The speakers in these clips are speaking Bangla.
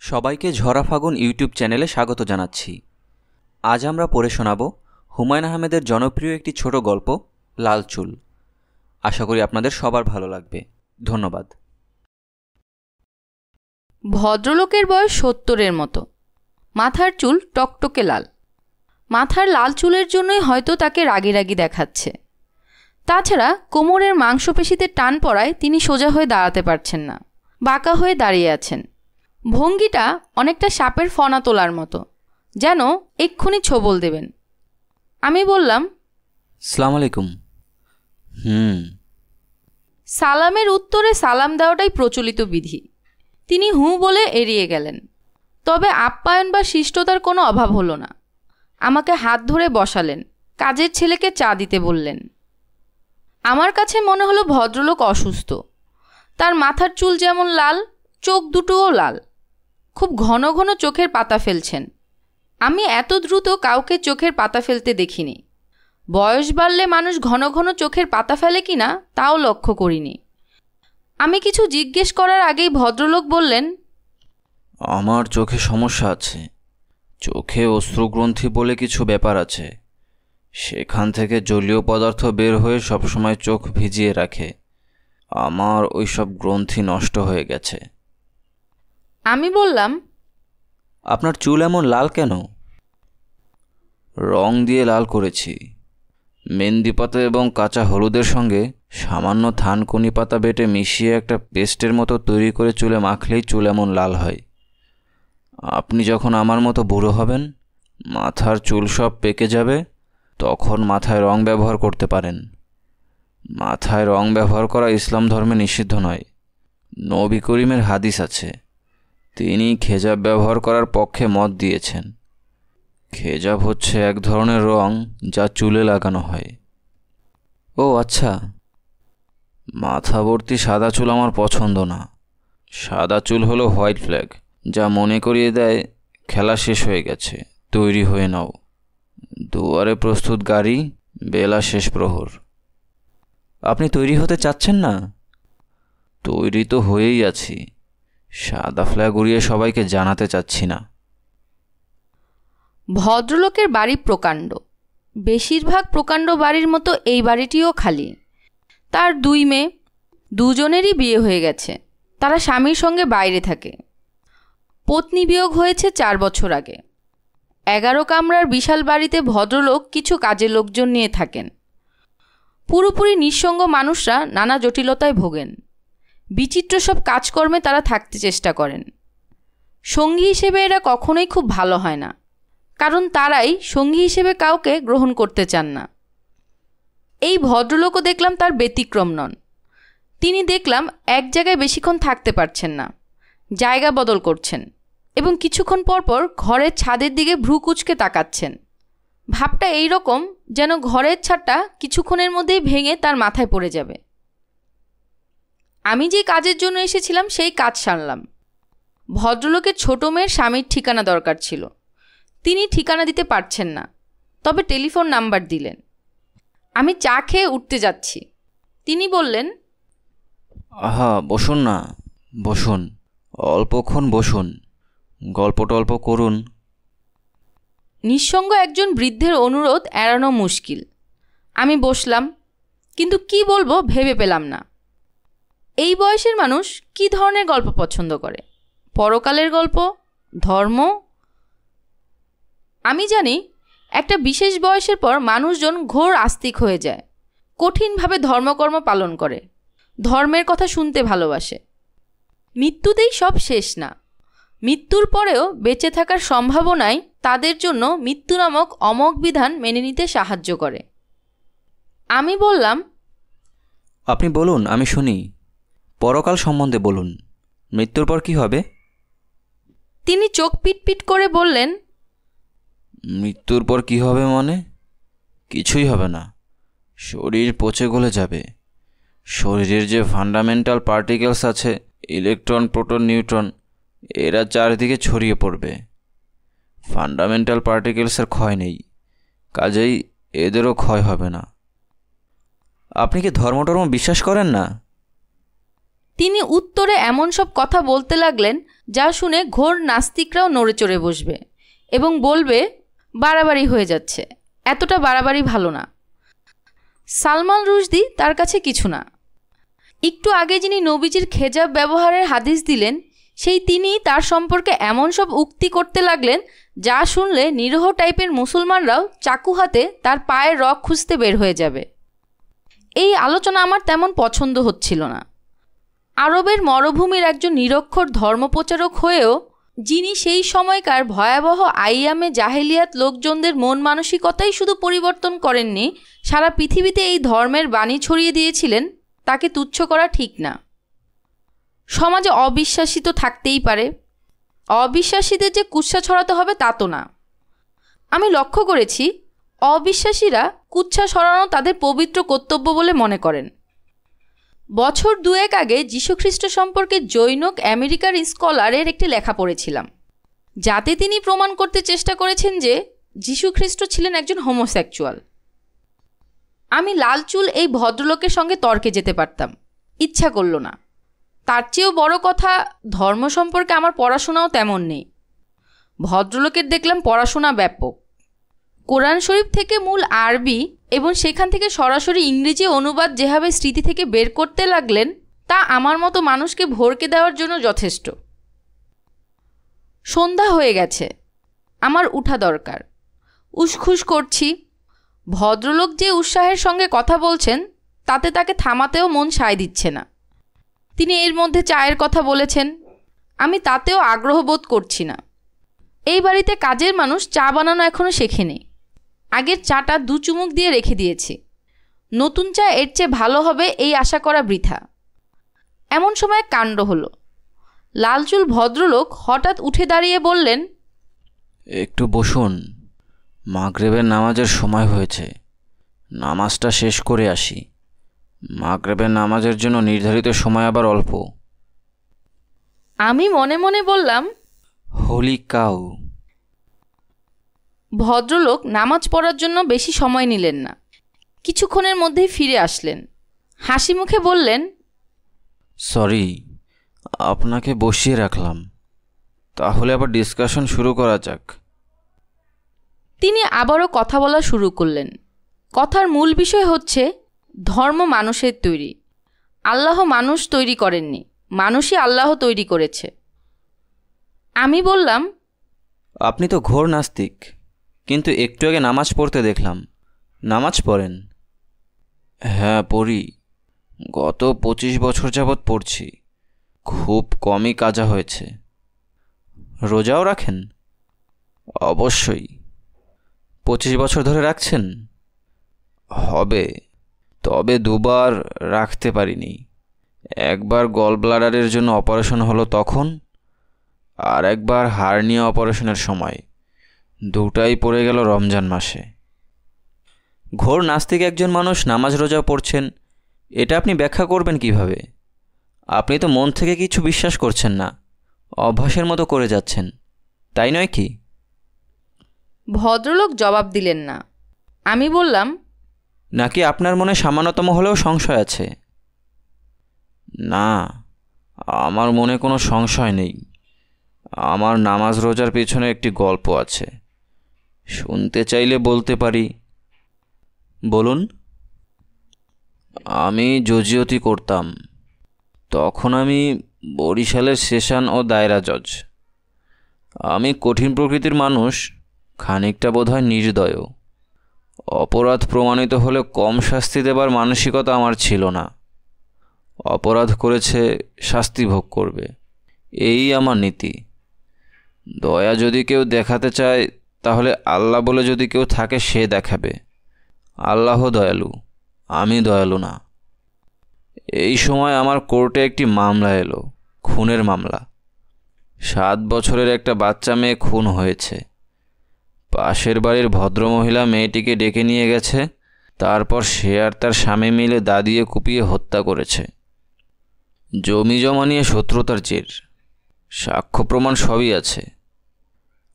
সবাইকে ঝরা ফাগুন ইউটিউব চ্যানেলে স্বাগত জানাচ্ছি। আজ আমরা পড়ে শোনাব হুমায়ুন আহমেদের জনপ্রিয় একটি ছোট গল্প লাল চুল। আশা করি আপনাদের সবার ভালো লাগবে। ধন্যবাদ। ভদ্রলোকের বয়স ৭০-এর মতো। মাথার চুল টকটকে লাল। মাথার লাল চুলের জন্যই হয়তো তাকে রাগী রাগী দেখাচ্ছে। তাছাড়া কোমরের মাংসপেশিতে টান পড়ায় তিনি সোজা হয়ে দাঁড়াতে পারছেন না, বাঁকা হয়ে দাঁড়িয়ে আছেন। ভঙ্গিটা অনেকটা সাপের ফনা তোলার মতো, যেন এক্ষুনি ছোবল দেবেন। আমি বললাম, আসসালামু আলাইকুম। সালামের উত্তরে সালাম দেওয়াটাই প্রচলিত বিধি। তিনি হুঁ বলে এড়িয়ে গেলেন। তবে আপ্যায়ন বা শিষ্টতার কোনো অভাব হলো না। আমাকে হাত ধরে বসালেন, কাজের ছেলেকে চা দিতে বললেন। আমার কাছে মনে হলো ভদ্রলোক অসুস্থ। তার মাথার চুল যেমন লাল, চোখ দুটোও লাল। খুব ঘন ঘন চোখের পাতা ফেলছেন। আমি এত দ্রুত কাউকে চোখের পাতা ফেলতে দেখিনি। বয়স বাড়লে মানুষ ঘন ঘন চোখের পাতা ফেলে কিনা তাও লক্ষ্য করিনি। আমি কিছু জিজ্ঞেস করার আগেই ভদ্রলোক বললেন, আমার চোখে সমস্যা আছে। চোখে অশ্রুগ্রন্থি বলে কিছু ব্যাপার আছে। সেখান থেকে জলীয় পদার্থ বের হয়ে সবসময় চোখ ভিজিয়ে রাখে। আমার ওই সব গ্রন্থি নষ্ট হয়ে গেছে। আমি বললাম, আপনার চুল এমন লাল কেন? রং দিয়ে লাল করেছি। মেহেন্দি পাতা এবং কাঁচা হলুদের সঙ্গে সামান্য থানকুনি পাতা বেটে মিশিয়ে একটা পেস্টের মতো তৈরি করে চুলে মাখলেই চুল এমন লাল হয়। আপনি যখন আমার মতো বুড়ো হবেন, মাথার চুল সব পেকে যাবে, তখন মাথায় রং ব্যবহার করতে পারেন। মাথায় রং ব্যবহার করা ইসলাম ধর্মে নিষিদ্ধ নয়। নবী করিমের হাদিস আছে, তিনি খেজাব ব্যবহার করার পক্ষে মত দিয়েছেন। খেজাব হচ্ছে এক ধরনের রং যা চুলে লাগানো হয়। ও আচ্ছা। মাথা ভর্তি সাদা চুল আমার পছন্দ না। সাদা চুল হলো হোয়াইট ফ্ল্যাগ, যা মনে করিয়ে দেয় খেলা শেষ হয়ে গেছে, তৈরি হয়ে নাও। দুয়ারে প্রস্তুত গাড়ি, বেলা শেষ প্রহর। আপনি তৈরি হতে চাচ্ছেন না? তৈরি তো হয়েই আছি। সাদা ফ্ল্যাগ উড়িয়ে সবাইকে জানাতে চাচ্ছি না। ভদ্রলোকের বাড়ি প্রকাণ্ড। বেশিরভাগ প্রকাণ্ড বাড়ির মতো এই বাড়িটিও খালি। তার 2 মেয়ে, দুজনেরই বিয়ে হয়ে গেছে। তারা স্বামীর সঙ্গে বাইরে থাকে। পত্নী বিয়োগ হয়েছে 4 বছর আগে। 11 কামরার বিশাল বাড়িতে ভদ্রলোক কিছু কাজের লোকজন নিয়ে থাকেন। পুরোপুরি নিঃসঙ্গ মানুষরা নানা জটিলতায় ভোগেন। বিচিত্র সব কাজকর্মে তারা থাকতে চেষ্টা করেন। সঙ্গী হিসেবে এরা কখনোই খুব ভালো হয় না, কারণ তারাই সঙ্গী হিসেবে কাউকে গ্রহণ করতে চান না। এই ভদ্রলোকও দেখলাম তার ব্যতিক্রম নন। তিনি দেখলাম এক জায়গায় বেশিক্ষণ থাকতে পারছেন না, জায়গা বদল করছেন এবং কিছুক্ষণ পরপর ঘরের ছাদের দিকে ভ্রু কুঁচকে তাকাচ্ছেন। ভাবটা এই রকম যেন ঘরের ছাদটা কিছুক্ষণের মধ্যেই ভেঙে তার মাথায় পড়ে যাবে। আমি যে কাজের জন্য এসেছিলাম সেই কাজ সারলাম। ভদ্রলোকের ছোট মেয়ের স্বামীর ঠিকানা দরকার ছিল। তিনি ঠিকানা দিতে পারছেন না, তবে টেলিফোন নাম্বার দিলেন। আমি চা খেয়ে উঠতে যাচ্ছি। তিনি বললেন, আহা, বসুন না, বসুন, অল্পক্ষণ বসুন, গল্প টল্প করুন। নিঃসঙ্গ একজন বৃদ্ধের অনুরোধ এড়ানো মুশকিল। আমি বসলাম, কিন্তু কি বলবো ভেবে পেলাম না। এই বয়সের মানুষ কি ধরনের গল্প পছন্দ করে? পরকালের গল্প? ধর্ম? আমি জানি একটা বিশেষ বয়সের পর মানুষজন ঘোর আস্তিক হয়ে যায়, কঠিনভাবে ধর্মকর্ম পালন করে, ধর্মের কথা শুনতে ভালোবাসে। মৃত্যুতেই সব শেষ না, মৃত্যুর পরেও বেঁচে থাকার সম্ভাবনাই তাদের জন্য মৃত্যু নামক অমোঘ বিধান মেনে নিতে সাহায্য করে। আমি বললাম, আপনি বলুন, আমি শুনি। পরকাল সম্বন্ধে বলুন। মৃত্যুর পর কি হবে? তিনি চোখ পিটপিট করে বললেন, মৃত্যুর পর কি হবে মানে? কিছুই হবে না। শরীর পচে গলে যাবে। শরীরের যে ফান্ডামেন্টাল পার্টিকেলস আছে, ইলেকট্রন, প্রোটন, নিউট্রন, এরা চারিদিকে ছড়িয়ে পড়বে। ফান্ডামেন্টাল পার্টিকেলসের ক্ষয় নেই, কাজেই এদেরও ক্ষয় হবে না। আপনি কি ধর্ম বিশ্বাস করেন না? তিনি উত্তরে এমন সব কথা বলতে লাগলেন যা শুনে ঘোর নাস্তিকরাও নড়ে চড়ে বসবে এবং বলবে বাড়াবাড়ি হয়ে যাচ্ছে, এতটা বাড়াবাড়ি ভালো না। সালমান রুশদি তার কাছে কিছু না। একটু আগে যিনি নবীজির খেজাব ব্যবহারের হাদিস দিলেন, সেই তিনি তার সম্পর্কে এমন সব উক্তি করতে লাগলেন যা শুনলে নিরীহ টাইপের মুসলমানরাও চাকু হাতে তার পায়ের রগ খুঁজতে বের হয়ে যাবে। এই আলোচনা আমার তেমন পছন্দ হচ্ছিল না। আরবের মরুভূমির একজন নিরক্ষর ধর্মপ্রচারক হয়েও যিনি সেই সময়কার ভয়াবহ আইয়ামে জাহেলিয়াত লোকজনদের মন মানসিকতাই শুধু পরিবর্তন করেননি, সারা পৃথিবীতে এই ধর্মের বাণী ছড়িয়ে দিয়েছিলেন, তাকে তুচ্ছ করা ঠিক না। সমাজে অবিশ্বাসী তো থাকতেই পারে, অবিশ্বাসীদের যে কুৎসা ছড়াতে হবে তা তো না। আমি লক্ষ্য করেছি অবিশ্বাসীরা কুৎসা ছড়ানো তাদের পবিত্র কর্তব্য বলে মনে করেন। বছর দুয়েক আগে যীশুখ্রিস্ট সম্পর্কে জৈনক আমেরিকার স্কলারের একটি লেখা পড়েছিলাম, যাতে তিনি প্রমাণ করতে চেষ্টা করেছেন যে যীশুখ্রিস্ট ছিলেন একজন হোমোসেক্সুয়াল। আমি লাল চুল এই ভদ্রলোকের সঙ্গে তর্কে যেতে পারতাম, ইচ্ছা করল না। তার চেয়েও বড় কথা, ধর্ম সম্পর্কে আমার পড়াশোনাও তেমন নেই। ভদ্রলোকের দেখলাম পড়াশোনা ব্যাপক। কোরআন শরীফ থেকে মূল আরবি এবং সেখান থেকে সরাসরি ইংরেজি অনুবাদ যেভাবে স্মৃতি থেকে বের করতে লাগলেন, তা আমার মতো মানুষকে ভরকে দেওয়ার জন্য যথেষ্ট। সন্ধ্যা হয়ে গেছে, আমার উঠা দরকার। উসখুস করছি। ভদ্রলোক যে উৎসাহের সঙ্গে কথা বলছেন তাতে তাকে থামাতেও মন সায় দিচ্ছে না। তিনি এর মধ্যে চায়ের কথা বলেছেন, আমি তাতেও আগ্রহ বোধ করছি না। এই বাড়িতে কাজের মানুষ চা বানানো এখনও শেখেনি। আগের চাটা দু চুমুক দিয়ে রেখে দিয়েছি। নতুন চা এর চেয়ে ভালো হবে এই আশা করা বৃথা। এমন সময় কাণ্ড হলো। লালচুল ভদ্রলোক হঠাৎ উঠে দাঁড়িয়ে বললেন, একটু বসুন, মাগরিবের নামাজের সময় হয়েছে, নামাজটা শেষ করে আসি। মাগরিবের নামাজের জন্য নির্ধারিত সময় আবার অল্প। আমি মনে মনে বললাম, হোলি কাউ। ভদ্রলোক নামাজ পড়ার জন্য বেশি সময় নিলেন না, কিছুক্ষণের মধ্যেই ফিরে আসলেন। হাসি মুখে বললেন, সরি, আপনাকে বসিয়ে রাখলাম, তাহলে আবার ডিসকাশন শুরু করা যাক। তিনি আবারও কথা বলা শুরু করলেন। কথার মূল বিষয় হচ্ছে ধর্ম মানুষের তৈরি, আল্লাহ মানুষ তৈরি করেননি, মানুষই আল্লাহ তৈরি করেছে। আমি বললাম, আপনি তো ঘোর নাস্তিক, কিন্তু একটু আগে নামাজ পড়তে দেখলাম। নামাজ পড়েন? হ্যাঁ পড়ি, গত 25 বছর যাবৎ পড়ছি। খুব কমই কাজা হয়েছে। রোজাও রাখেন? অবশ্যই। 25 বছর ধরে রাখছেন? হবে, তবে দুবার রাখতে পারিনি। একবার গল ব্লাডারের জন্য অপারেশন হলো তখন, আর একবার হার্নিয়া অপারেশনের সময়। দুটাই পড়ে গেল রমজান মাসে। ঘোর নাস্তিক একজন মানুষ নামাজ রোজা পড়ছেন, এটা আপনি ব্যাখ্যা করবেন কিভাবে? আপনি তো মন থেকে কিছু বিশ্বাস করছেন না, অভ্যাসের মতো করে যাচ্ছেন, তাই নয় কি? ভদ্রলোক জবাব দিলেন না। আমি বললাম, নাকি আপনার মনে সামান্যতম হলেও সংশয় আছে? না, আমার মনে কোনো সংশয় নেই। আমার নামাজ রোজার পেছনে একটি গল্প আছে, শুনতে চাইলে বলতে পারি। বলুন। আমি জজিয়তি করতাম, তখন আমি বরিশালের সেশন ও দায়রা জজ। আমি কঠিন প্রকৃতির মানুষ, খানিকটা বোধহয় নির্দয়। অপরাধ প্রমাণিত হলে কম শাস্তি দেবার মানসিকতা আমার ছিল না। অপরাধ করেছে, শাস্তি ভোগ করবে, এই আমার নীতি। দয়া যদি কেউ দেখাতে চায়, তাহলে আল্লাহ বলে যদি কেউ থাকে সে দেখাবে। আল্লাহ দয়ালু, আমি দয়ালু না। এই সময় আমার কোর্টে একটি মামলা এলো, খুনের মামলা। 7 বছরের একটা বাচ্চা মেয়ে খুন হয়েছে। পাশের বাড়ির ভদ্রমহিলা মেয়েটিকে ডেকে নিয়ে গেছে, তারপর সে আর তার স্বামী মিলে দাদিয়ে কুপিয়ে হত্যা করেছে। জমি জমা নিয়ে শত্রুতার জের, সাক্ষ্য প্রমাণ সবই আছে।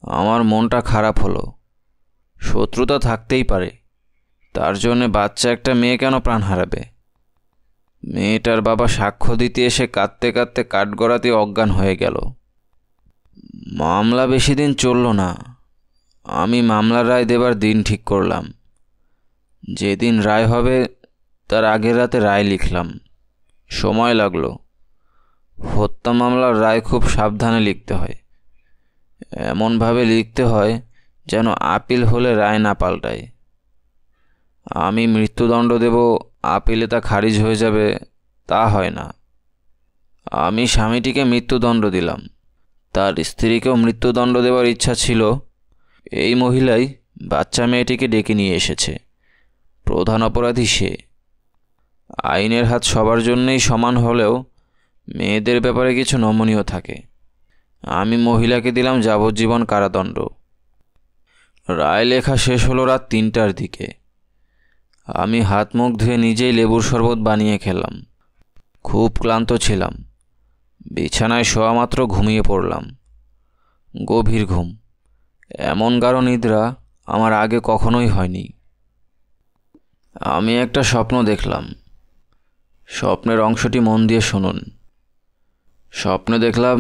আমার মনটা খারাপ হলো। শত্রুতা থাকতেই পারে, তার জন্যে বাচ্চা একটা মেয়ে কেন প্রাণ হারাবে? মেয়েটার বাবা সাক্ষ্য দিতে এসে কাঁদতে কাঁদতে কাঠগড়াতে অজ্ঞান হয়ে গেল। মামলা বেশি দিন চলল না। আমি মামলার রায় দেবার দিন ঠিক করলাম। যেদিন রায় হবে তার আগের রাতে রায় লিখলাম। সময় লাগলো। হত্যা মামলার রায় খুব সাবধানে লিখতে হয়। এমনভাবে লিখতে হয় যেন আপিল হলে রায় না পাল্টায়। আমি মৃত্যুদণ্ড দেব, আপিলে তা খারিজ হয়ে যাবে, তা হয় না। আমি স্বামীটিকে মৃত্যুদণ্ড দিলাম। তার স্ত্রীকেও মৃত্যুদণ্ড দেওয়ার ইচ্ছা ছিল। এই মহিলাই বাচ্চা মেয়েটিকে ডেকে নিয়ে এসেছে। প্রধান অপরাধী সে। আইনের হাত সবার জন্যই সমান হলেও মেয়েদের ব্যাপারে কিছু নমনীয় থাকে। আমি মহিলাকে দিলাম যাবজ্জীবন কারাদণ্ড। রায় লেখা শেষ হলো রাত 3টার দিকে। আমি হাত মুখ ধুয়ে নিজেই লেবুর শরবত বানিয়ে খেলাম। খুব ক্লান্ত ছিলাম। বিছানায় শোয়া মাত্র ঘুমিয়ে পড়লাম। গভীর ঘুম। এমন গাঢ় নিদ্রা আমার আগে কখনোই হয়নি। আমি একটা স্বপ্ন দেখলাম। স্বপ্নের অংশটি মন দিয়ে শুনুন। স্বপ্নে দেখলাম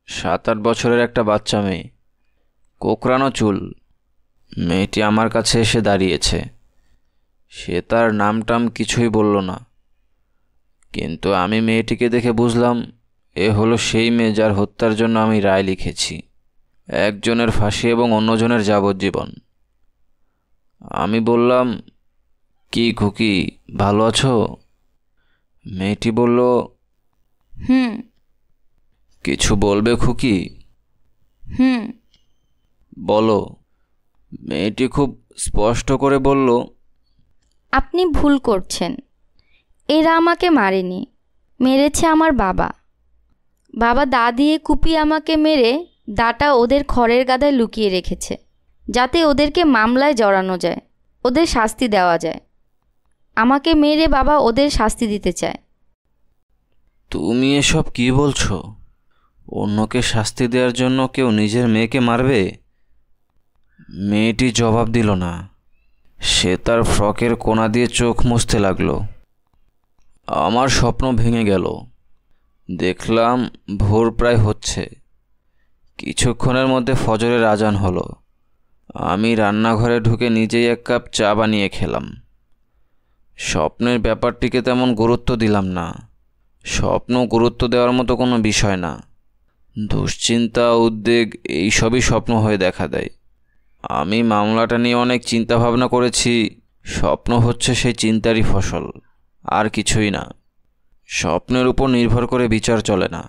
7-8 বছরের একটা বাচ্চা মেয়ে, কোঁকড়ানো চুল। মেয়েটি আমার কাছে এসে দাঁড়িয়েছে। সে তার নামটাম কিছুই বলল না, কিন্তু আমি মেয়েটিকে দেখে বুঝলাম এ হলো সেই মেয়ে যার হত্যার জন্য আমি রায় লিখেছি। একজনের ফাঁসি এবং অন্যজনের যাবজ্জীবন। আমি বললাম, কি খুকি, ভালো আছো? মেয়েটি বলল, হুম কিছু বলবে খুকি? হুম বলো। মেয়েটি খুব স্পষ্ট করে বলল, আপনি ভুল করছেন। এরা আমাকে মারেনি, মেরেছে আমার বাবা। বাবা দা দিয়ে কুপিয়ে আমাকে মেরে দাটা ওদের খড়ের গাদায় লুকিয়ে রেখেছে, যাতে ওদেরকে মামলায় জড়ানো যায়, ওদের শাস্তি দেওয়া যায়। আমাকে মেরে বাবা ওদের শাস্তি দিতে চায়। তুমি এসব কি বলছো? অন্যকে শাস্তি দেওয়ার জন্য কেউ নিজের মেয়েকে মারবে? মেয়েটি জবাব দিল না। সে তার ফ্রকের কোণা দিয়ে চোখ মুছতে লাগলো। আমার স্বপ্ন ভেঙে গেল। দেখলাম ভোর প্রায় হচ্ছে। কিছুক্ষণের মধ্যে ফজরের আজান হলো। আমি রান্নাঘরে ঢুকে নিজেই 1 কাপ চা বানিয়ে খেলাম। স্বপ্নের ব্যাপারটিকে তেমন গুরুত্ব দিলাম না। স্বপ্ন গুরুত্ব দেওয়ার মতো কোনো বিষয় না। দুশ্চিন্তা, উদ্বেগ এইসবই স্বপ্ন হয়ে দেখা দেয়। আমি মামলাটা নিয়ে অনেক চিন্তা ভাবনা করেছি। স্বপ্ন হচ্ছে সেই চিন্তারই ফসল, আর কিছুই না। স্বপ্নের উপর নির্ভর করে বিচার চলে না।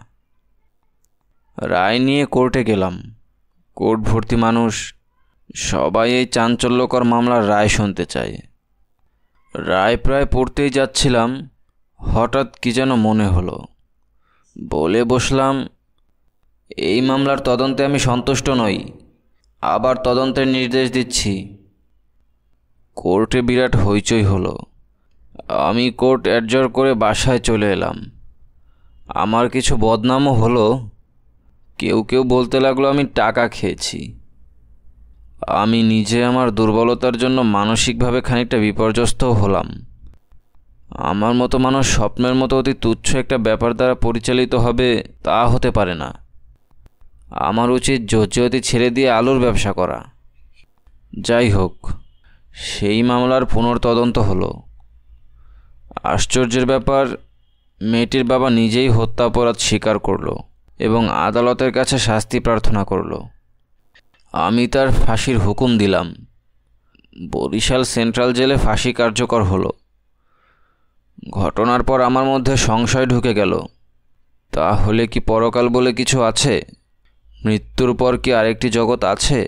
রায় নিয়ে কোর্টে গেলাম। কোর্ট ভর্তি মানুষ। সবাই এই চাঞ্চল্যকর মামলার রায় শুনতে চায়। রায় প্রায় পড়তেই যাচ্ছিলাম, হঠাৎ কি যেন মনে হলো। বলে বসলাম, এই মামলার তদন্তে আমি সন্তুষ্ট নই, আবার তদন্তের নির্দেশ দিচ্ছি। কোর্টে বিরাট হইচই হলো। আমি কোর্ট অ্যাডজর্ন করে বাসায় চলে এলাম। আমার কিছু বদনামও হলো। কেউ কেউ বলতে লাগলো আমি টাকা খেয়েছি। আমি নিজে আমার দুর্বলতার জন্য মানসিকভাবে খানিকটা বিপর্যস্তও হলাম। আমার মতো মানুষ স্বপ্নের মতো অতি তুচ্ছ একটা ব্যাপার দ্বারা পরিচালিত হবে, তা হতে পারে না। আমার উচিত জর্জিয়তি ছেড়ে দিয়ে আলুর ব্যবসা করা। যাই হোক, সেই মামলার পুনর্তদন্ত হলো। আশ্চর্যের ব্যাপার, মেয়েটির বাবা নিজেই হত্যা অপরাধ স্বীকার করলো এবং আদালতের কাছে শাস্তি প্রার্থনা করলো। আমি তার ফাঁসির হুকুম দিলাম। বরিশাল সেন্ট্রাল জেলে ফাঁসি কার্যকর হলো। ঘটনার পর আমার মধ্যে সংশয় ঢুকে গেল। তাহলে কি পরকাল বলে কিছু আছে? মৃত্যুর পর কি আরেকটি জগৎ আছে?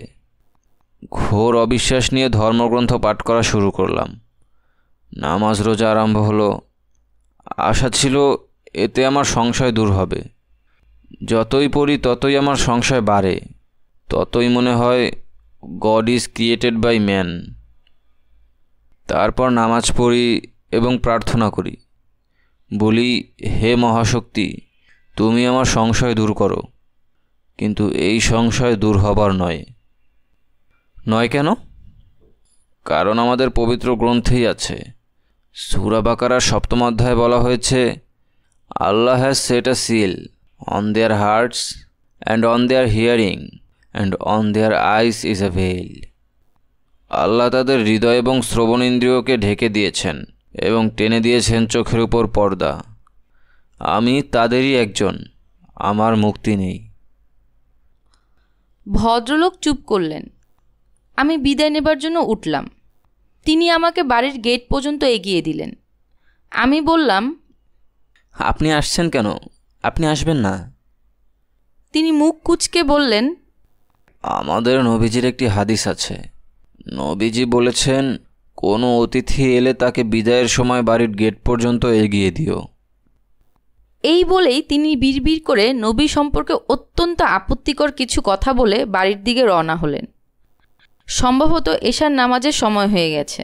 ঘোর অবিশ্বাস নিয়ে ধর্মগ্রন্থ পাঠ করা শুরু করলাম। নামাজ রোজা আরম্ভ হলো। আশা ছিল এতে আমার সংশয় দূর হবে। যতই পড়ি ততই আমার সংশয় বাড়ে। ততই মনে হয় God is created by man. তারপর নামাজ পড়ি এবং প্রার্থনা করি। বলি, হে মহাশক্তি, তুমি আমার সংশয় দূর করো। কিন্তু এই সংশয় দূর হবার নয়। নয় কেন? কারণ আমাদের পবিত্র গ্রন্থেই আছে। সূরা বাকারার 7ম অধ্যায়ে বলা হয়েছে, Allah has set a seal on their hearts and on their hearing and on their eyes is a veil. আল্লাহ তাদের হৃদয় এবং শ্রবণেন্দ্রিয়কে ঢেকে দিয়েছেন এবং টেনে দিয়েছেন চোখের উপর পর্দা। আমি তাদেরই একজন, আমার মুক্তি নেই। ভদ্রলোক চুপ করলেন। আমি বিদায় নেবার জন্য উঠলাম। তিনি আমাকে বাড়ির গেট পর্যন্ত এগিয়ে দিলেন। আমি বললাম, আপনি আসছেন কেন? আপনি আসবেন না? তিনি মুখ কুঁচকে বললেন, আমাদের নবীজির একটি হাদিস আছে। নবীজি বলেছেন, কোনো অতিথি এলে তাকে বিদায়ের সময় বাড়ির গেট পর্যন্ত এগিয়ে দিও। এই বলেই তিনি বিড়বিড় করে নবী সম্পর্কে অত্যন্ত আপত্তিকর কিছু কথা বলে বাড়ির দিকে রওনা হলেন। সম্ভবত এশার নামাজের সময় হয়ে গেছে।